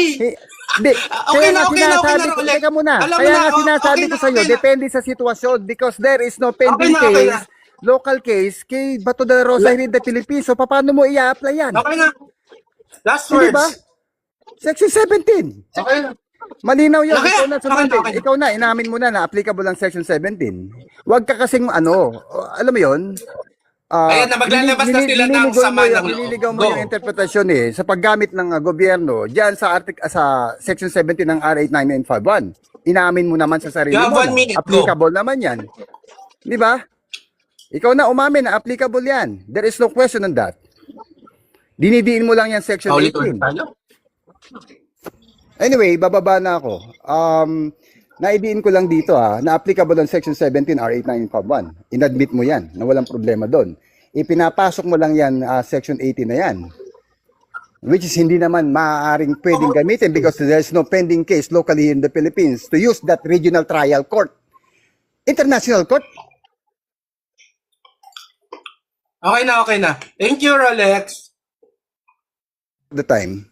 Hindi. Okay na, Rolex. Teka muna. Alam mo Kaya na, nga sinasabi okay ko na, sa iyo, okay na. depende sa sitwasyon because there is no pending Okay na. case, local case, kay Bato de la Rosa here in the Philippines. So, paano mo i-apply yan? Okay na. Last Hindi words. ba? Section 17. Okay na. Malinaw yun. Okay, Ikaw na sumandi. okay. Ikaw na, inamin mo na applicable ang Section 17. Huwag ka kasing alam mo yun? Ayan na, maglalabas na sila ng sama ng loob. Nililigaw mo Go. yung interpretasyon sa paggamit ng gobyerno diyan sa Section 17 ng RA 9951. Inamin mo naman sa sarili You have mo. 1 minute, go. Applicable naman yan. Di ba? Ikaw na umamin na applicable yan. There is no question on that. Dinidiin mo lang yan Section 18. Anyway, bababa na ako. Naidiin ko lang dito na applicable ang Section 17 R8951. Inadmit mo yan, na walang problema doon. Ipinapasok mo lang yan Section 18 na yan. Which is hindi naman maaaring pwedeng gamitin because there's no pending case locally in the Philippines to use that regional trial court. International court. Okay na. Thank you, Rolex. The time.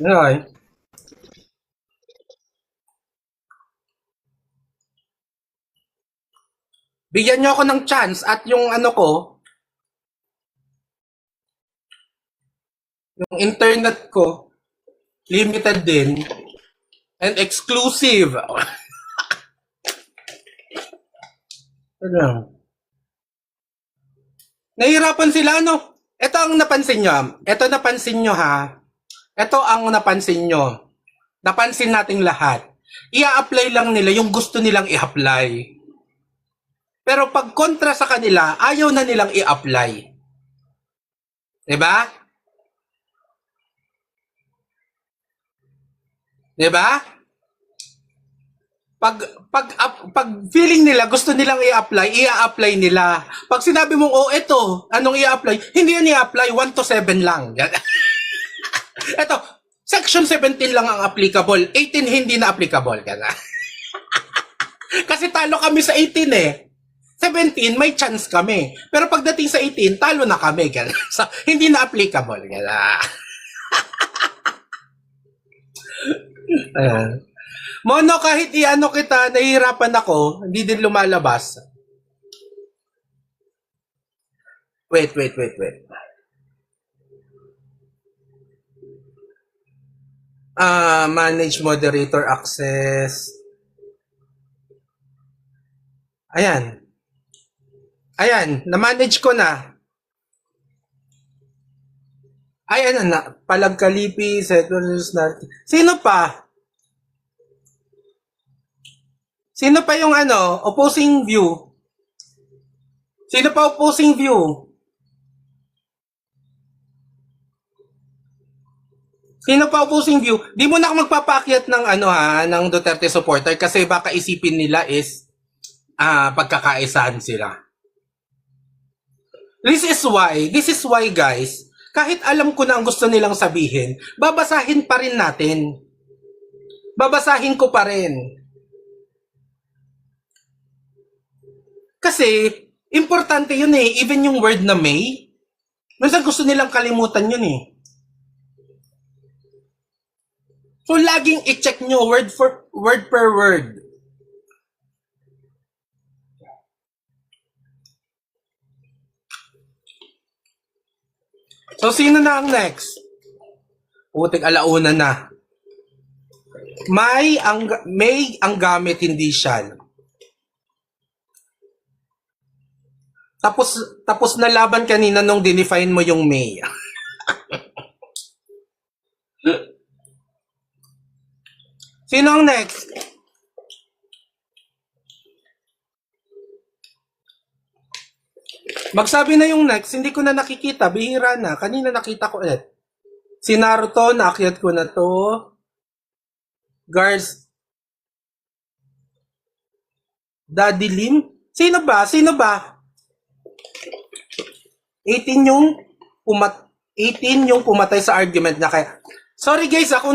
Okay. Bigyan niyo ako ng chance at yung yung internet ko, limited din and exclusive. Ano? Nahihirapan sila, Ito ang napansin nyo. Ito napansin nyo, ha? Ito ang napansin nyo. Napansin nating lahat. Ia-apply lang nila yung gusto nilang i-apply. Pero pag kontra sa kanila, ayaw na nilang i-apply. Diba? Diba? Pag feeling nila, gusto nilang i-apply, i-apply nila. Pag sinabi mong, ito, anong i-apply? Hindi yan i-apply, 1 to 7 lang. Ito, Section 17 lang ang applicable, 18 hindi na applicable. Kasi talo kami sa 18 eh. 17, may chance kami. Pero pagdating sa 18, talo na kami. So, hindi na applicable. Mono, kahit kita, nahihirapan ako, hindi din lumalabas. Wait. Manage moderator access. Ayan, na-manage ko na. Ayan na, Palagkalipi, settlers na. Sino pa? Sino pa yung opposing view? Sino pa opposing view? Sino pa opposing view? Di mo na ako magpapakyat ng ng Duterte supporter kasi baka isipin nila is pagkakaisahan sila. This is why guys, kahit alam ko na ang gusto nilang sabihin, babasahin pa rin natin. Babasahin ko pa rin. Kasi, importante yun eh. Even yung word na may, minsan gusto nilang kalimutan yun eh. So, laging i-check nyo word per word. So, sino na ang next? Putik, alauna na. May ang gamit, hindi siya. Tapos na laban kanina nung dinefine mo yung may. Sino ang next? Magsabi na yung next, hindi ko na nakikita, bihira na. Kanina nakita ko ulit. Si Naruto, naakyat ko na to. Guards. Daddy Lim? Sino ba? 18 yung pumatay sa argument na kaya. Sorry guys, ako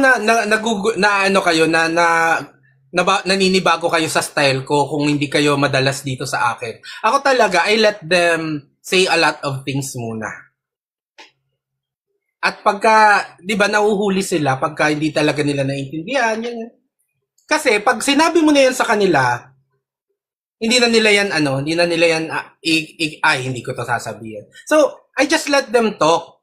naninibago kayo sa style ko kung hindi kayo madalas dito sa akin. Ako talaga, I let them say a lot of things muna. At pagka, di ba, nauhuli sila pagka hindi talaga nila naiintindihan. Yan. Kasi pag sinabi mo na yan sa kanila, hindi na nila yan, hindi ko to sasabihin. So, I just let them talk.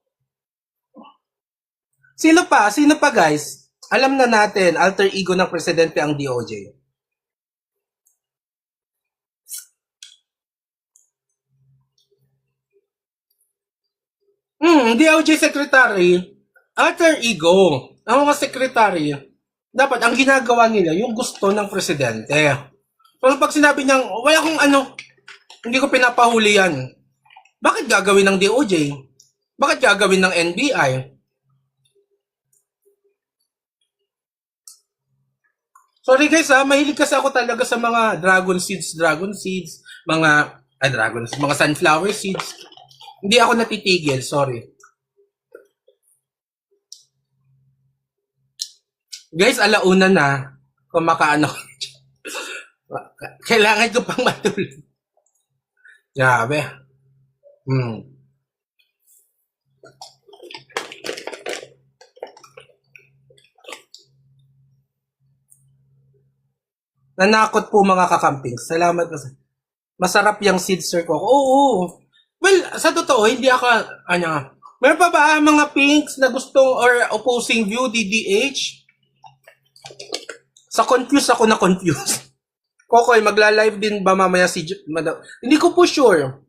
Sino pa guys? Alam na natin, alter ego ng presidente ang DOJ. DOJ secretary, alter ego. Ang mga secretary, dapat ang ginagawa nila yung gusto ng presidente. So pag sinabi niyang, wala akong hindi ko pinapahuli yan. Bakit gagawin ng DOJ? Bakit gagawin ng NBI? Sorry guys mahilig kasi ako talaga sa mga dragon seeds, mga sunflower seeds. Hindi ako natitigil, sorry. Guys, alauna na. Kumakaano. Kailangan ko pang matulog. Grabe. Nanakot po mga kakamping. Salamat. Masarap yung seed sir ko. Oo. Well, sa totoo, hindi ako, meron pa ba mga pinks na gustong or opposing view, DDH? Sa confused ako na confused. Kokoy, magla-live din ba mamaya si hindi ko po sure.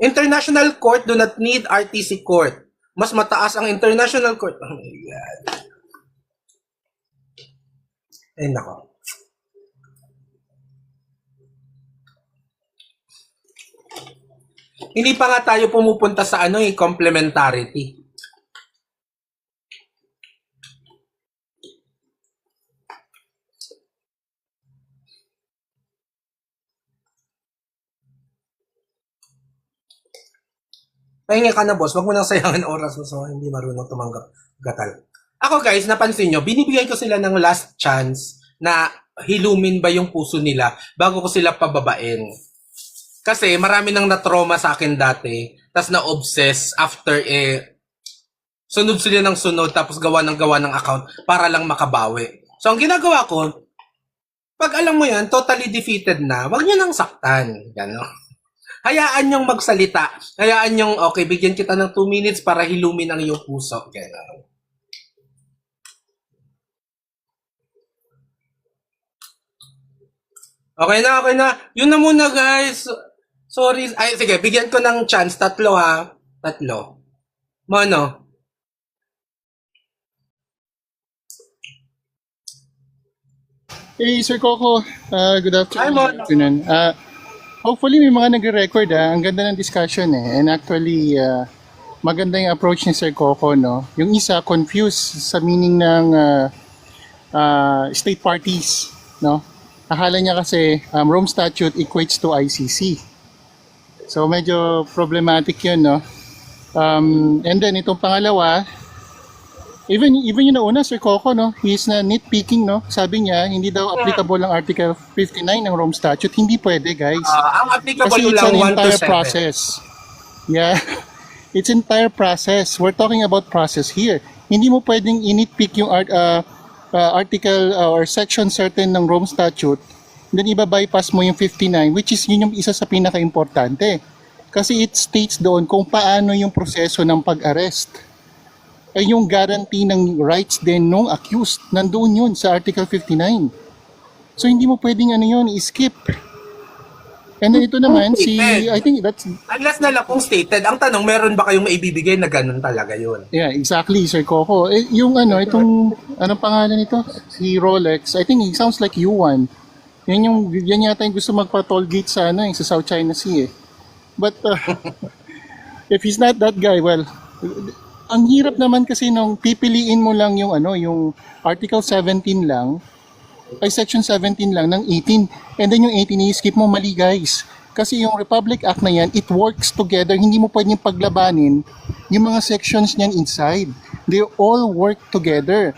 International Court do not need RTC Court. Mas mataas ang International Court. Oh my God. Ay, nako. Hindi pa nga tayo pumupunta sa complementarity. Pahinga ka na boss, wag mo nang sayangin oras mo so hindi marunong tumanggap gatal. Ako guys, napansin nyo, binibigay ko sila ng last chance na hilumin ba yung puso nila bago ko sila pababain. Kasi marami nang na-trauma sa akin dati, tas na-obsess after sunod sila ng sunod tapos gawa ng account para lang makabawi. So ang ginagawa ko, Pag alam mo yan, totally defeated na, wag niyo nang saktan. Gano'n. Hayaan niyong magsalita. Hayaan niyong, okay, bigyan kita ng 2 minutes para hilumin ang iyong puso. Gano'n. Okay na, okay na. Yun na muna, guys. Sorry. Ay, sige, bigyan ko ng chance. 3 ha. 3. Mono. Hey, Sir Coco. Good Hi, Mon. afternoon. Hopefully may mga nagre-record. Ang ganda ng discussion eh. And actually, maganda yung approach ni Sir Coco, no? Yung isa, confused sa meaning ng state parties, no? Akala niya kasi Rome Statute equates to ICC. So medyo problematic yun, no? And then itong pangalawa, even yung nauna, Sir Coco, no? He's na nitpicking, no? Sabi niya, hindi daw applicable ang Article 59 ng Rome Statute. Hindi pwede, guys. Ang applicable Kasi it's lang an 1 to entire 7. process. Yeah. It's entire process. We're talking about process here. Hindi mo pwedeng initpick yung article or section certain ng Rome Statute, then iba-bypass mo yung 59, which is yun yung isa sa pinaka-importante. Kasi it states doon kung paano yung proseso ng pag-arrest. Ay yung guarantee ng rights din nung accused. Nandoon yun sa Article 59. So hindi mo pwedeng skip. And then ito naman, I think that's... Unless na lang kung stated, ang tanong, meron ba kayong maibibigay na ganun talaga yun? Yeah, exactly, Sir Coco. Yung anong pangalan nito? Si Rolex, I think he sounds like Yuan. Yan yata yung gusto magpa-toll gate sa sa South China Sea eh. But if he's not that guy, well, ang hirap naman kasi nung pipiliin mo lang yung Article 17 lang, ay Section 17 lang ng 18, and then yung 18 i-skip mo, mali guys. Kasi yung Republic Act na yan, it works together. Hindi mo pwedeng paglabanin yung mga sections niyan inside. They all work together.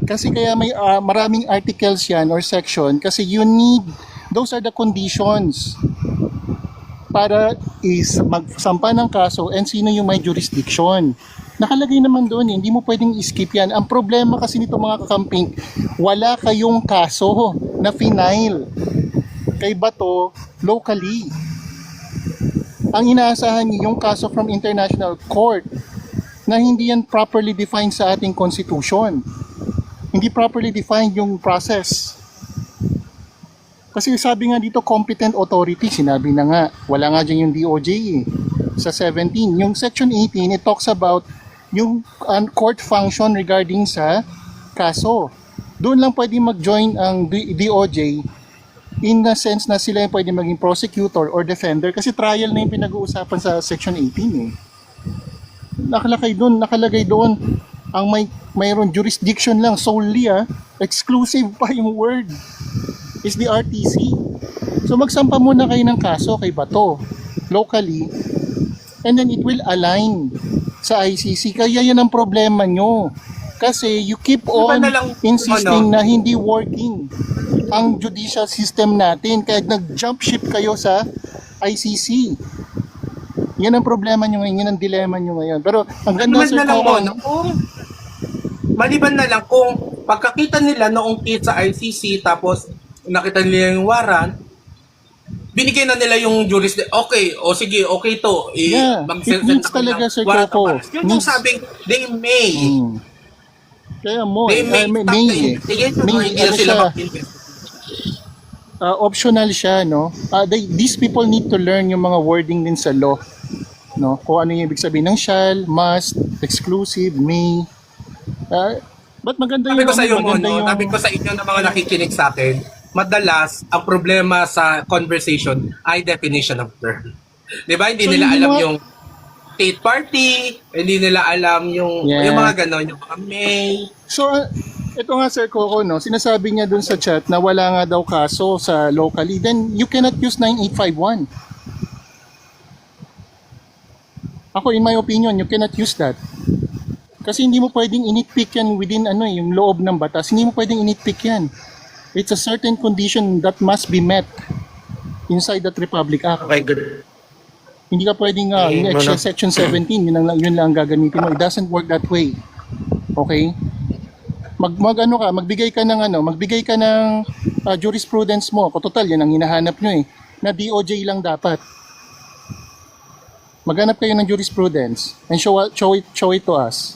Kasi kaya may maraming articles yan or section kasi you need, those are the conditions para magsampa ng kaso and sino yung may jurisdiction. Nakalagay naman doon, hindi mo pwedeng skip yan. Ang problema kasi nito mga kakamping, wala kayong kaso na final kay Bato locally. Ang inaasahan niyo yung kaso from international court na hindi yan properly defined sa ating constitution. Hindi properly defined yung process. Kasi sabi nga dito, competent authority, sinabi na nga, wala nga dyan yung DOJ eh. Sa 17, yung section 18, it talks about yung court function regarding sa kaso. Doon lang pwede mag-join ang DOJ in the sense na sila yung pwede maging prosecutor or defender kasi trial na yung pinag-uusapan sa section 18 eh. Nakalagay doon ang mayroon jurisdiction lang solely exclusive pa yung word is the RTC. So magsampa muna kayo ng kaso kay Bato locally and then it will align sa ICC. Kaya yan ang problema nyo. Kasi you keep on insisting na hindi working ang judicial system natin. Kaya nag-jump ship kayo sa ICC. Yan ang problema nyo ngayon. Yan ang dilemma nyo ngayon. Pero ang ganda Sir Coco. Maliban na lang kung pagkakita nila noong case sa ICC tapos nakita nila yung warrant, binigay na nila yung jurisdiction. Okay, o sige, okay to. Yeah, it needs talaga, Sir Coco. Yung sabing, they may. Kaya mo, they may. Optional siya, no? These people need to learn yung mga wording din sa law. No? Kung ano yung ibig sabihin ng shall, must, exclusive, may. But maganda yung... Sabi ko sa inyo na mga nakikinig sa akin, madalas, ang problema sa conversation ay definition of term. Diba? Hindi nila alam yung state party, hindi nila alam yung mga ganon, yung mga may. So, ito nga Sir Coco, no? Sinasabi niya dun sa chat na wala nga daw kaso sa locally, then you cannot use 9851. Ako, in my opinion, you cannot use that. Kasi hindi mo pwedeng initpick yan within yung loob ng batas. Hindi mo pwedeng initpick yan. It's a certain condition that must be met inside that Republic Act. Okay, good. Hindi ka pwedeng yung extra section 17, yun lang gagamitin mo. It doesn't work that way. Okay? Magbigay ka ng jurisprudence mo. Kung total, yan ang hinahanap nyo na DOJ lang dapat. Maghanap kayo ng jurisprudence and show it to us.